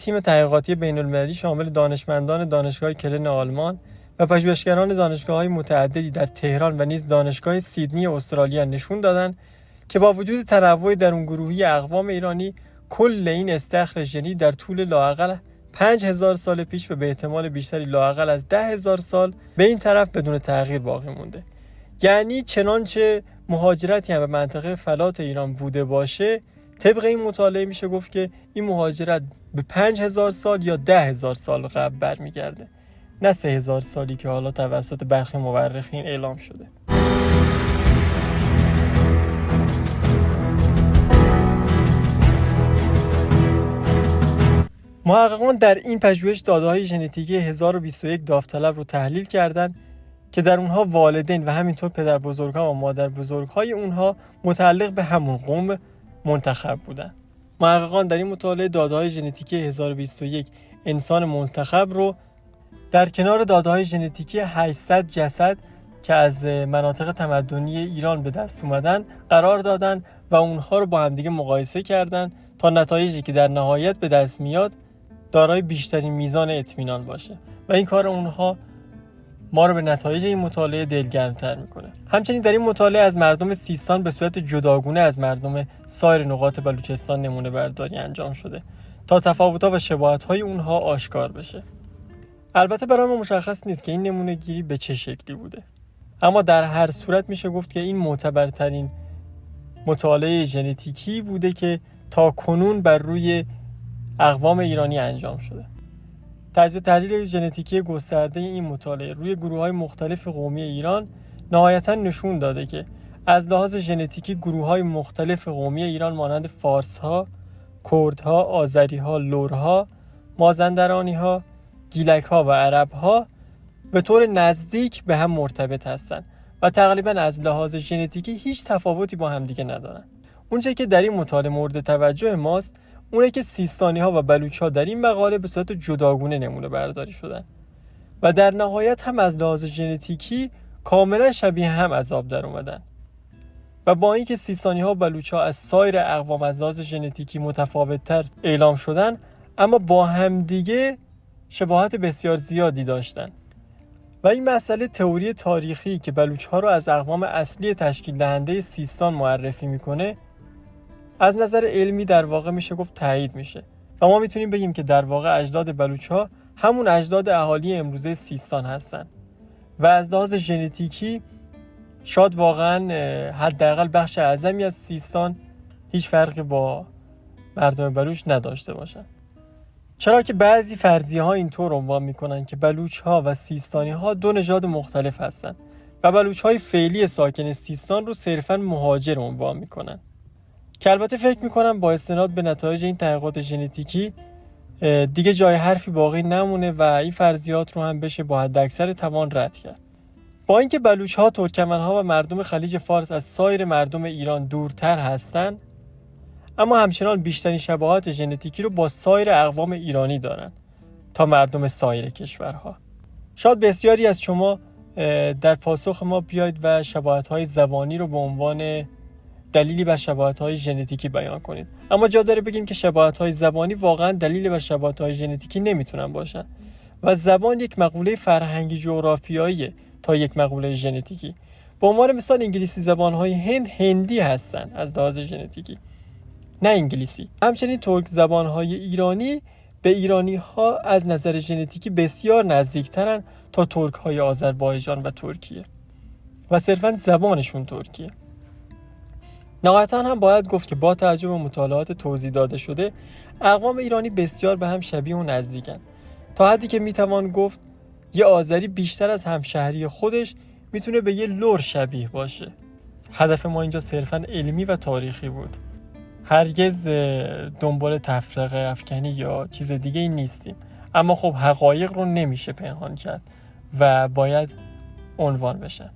تیم تحقیقاتی بین‌المللی شامل دانشمندان دانشگاه کلن آلمان و پژوهشگران دانشگاه‌های متعددی در تهران و نیز دانشگاه سیدنی استرالیا نشون دادند که با وجود تنوع درونگروهی اقوام ایرانی، کل این استخر ژنی در طول لااقل 5000 سال پیش و به احتمال بیشتری لااقل از 10000 سال به این طرف بدون تغییر باقی مونده. یعنی چنانچه مهاجرتی هم به منطقه فلات ایران بوده باشه، طبق این مطالعه میشه گفت که این مهاجرت به 5000 سال یا 10000 سال قبل برمیگرده، نه 3000 سالی که حالا توسط برخی مورخین اعلام شده. محققان در این پژوهش داده‌های ژنتیکی 1021 داوطلب رو تحلیل کردند که در اونها والدین و همینطور پدر بزرگ‌ها و مادر بزرگ‌های اونها متعلق به همون قوم منتخب بودند. محققان در این مطالعه داده‌های ژنتیکی 1021 انسان منتخب رو در کنار داده‌های ژنتیکی 800 جسد که از مناطق تمدنی ایران به دست اومدن قرار دادن و اونها رو با همدیگه مقایسه کردن تا نتایجی که در نهایت به دست میاد دارای بیشترین میزان اطمینان باشه و این کار اونها ما رو به نتایج این مطالعه دلگرم‌تر میکنه. همچنین در این مطالعه از مردم سیستان به صورت جداگونه از مردم سایر نقاط بلوچستان نمونه برداری انجام شده تا تفاوت‌ها و شباهت‌های اونها آشکار بشه. البته برای ما مشخص نیست که این نمونه گیری به چه شکلی بوده، اما در هر صورت میشه گفت که این معتبرترین مطالعه ژنتیکی بوده که تا کنون بر روی اقوام ایرانی انجام شده. تجزیه و تحلیل ژنتیکی گسترده این مطالعه روی گروه‌های مختلف قومی ایران نهایتاً نشون داده که از لحاظ ژنتیکی گروه‌های مختلف قومی ایران مانند فارس‌ها، کردها، آذری‌ها، لرها، مازندرانی‌ها، گیلک‌ها و عرب‌ها به طور نزدیک به هم مرتبط هستند و تقریباً از لحاظ ژنتیکی هیچ تفاوتی با هم دیگه ندارن. اونچه که در این مطالعه مورد توجه ماست اونه که سیستانی‌ها و بلوچ‌ها در این مقاله به صورت جداگونه نمونه برداری شدن و در نهایت هم از لحاظ ژنتیکی کاملا شبیه هم از آب در اومدن و با اینکه سیستانی‌ها و بلوچ‌ها از سایر اقوام از لحاظ ژنتیکی متفاوت‌تر اعلام شدن، اما با هم دیگه شباهت بسیار زیادی داشتن و این مسئله تئوری تاریخی که بلوچ‌ها رو از اقوام اصلی تشکیل دهنده سیستان معرفی میکنه از نظر علمی در واقع میشه گفت تایید میشه و ما میتونیم بگیم که در واقع اجداد بلوچ‌ها همون اجداد اهالی امروزه سیستان هستن و از لحاظ ژنتیکی شاید واقعا حداقل بخش اعظمی از سیستان هیچ فرقی با مردم بلوچ نداشته باشن. چرا که بعضی فرضیه‌ها اینطور عنوان میکنن که بلوچ‌ها و سیستانی‌ها دو نژاد مختلف هستن و بلوچ‌های فعلی ساکن سیستان رو صرفاً مهاجر عنوان میکنن که البته فکر میکنم با استناد به نتایج این تحقیقات ژنتیکی دیگه جای حرفی باقی نمونه و این فرضیات رو هم بشه با حداکثر توان رد کرد. با اینکه بلوچ‌ها، ترکمن‌ها و مردم خلیج فارس از سایر مردم ایران دورتر هستن، اما همچنان بیشترین شباهت ژنتیکی رو با سایر اقوام ایرانی دارن تا مردم سایر کشورها. شاید بسیاری از شما در پاسخ ما بیاید و شباهت‌های زبانی رو به عنوان دلیلی بر شباهت‌های ژنتیکی بیان کنید، اما جا داره بگیم که شباهت‌های زبانی واقعاً دلیل بر شباهت‌های ژنتیکی نمیتونن باشن و زبان یک مقوله فرهنگی جغرافیاییه تا یک مقوله ژنتیکی. به عنوان مثال انگلیسی زبان‌های هند هندی هستن از لحاظ ژنتیکی، نه انگلیسی. همچنین ترک زبان‌های ایرانی به ایرانی‌ها از نظر ژنتیکی بسیار نزدیک‌ترن تا ترک‌های آذربایجان و ترکیه و صرفاً زبانشون ترکیه. نهایتاً هم باید گفت که با توجه به مطالعات توضیح داده شده اقوام ایرانی بسیار به هم شبیه و نزدیکن، تا حدی که میتوان گفت یه آذری بیشتر از همشهری خودش میتونه به یه لر شبیه باشه. هدف ما اینجا صرفاً علمی و تاریخی بود، هرگز دنبال تفرقه افکنی یا چیز دیگه ای نیستیم، اما خب حقایق رو نمیشه پنهان کرد و باید عنوان بشه.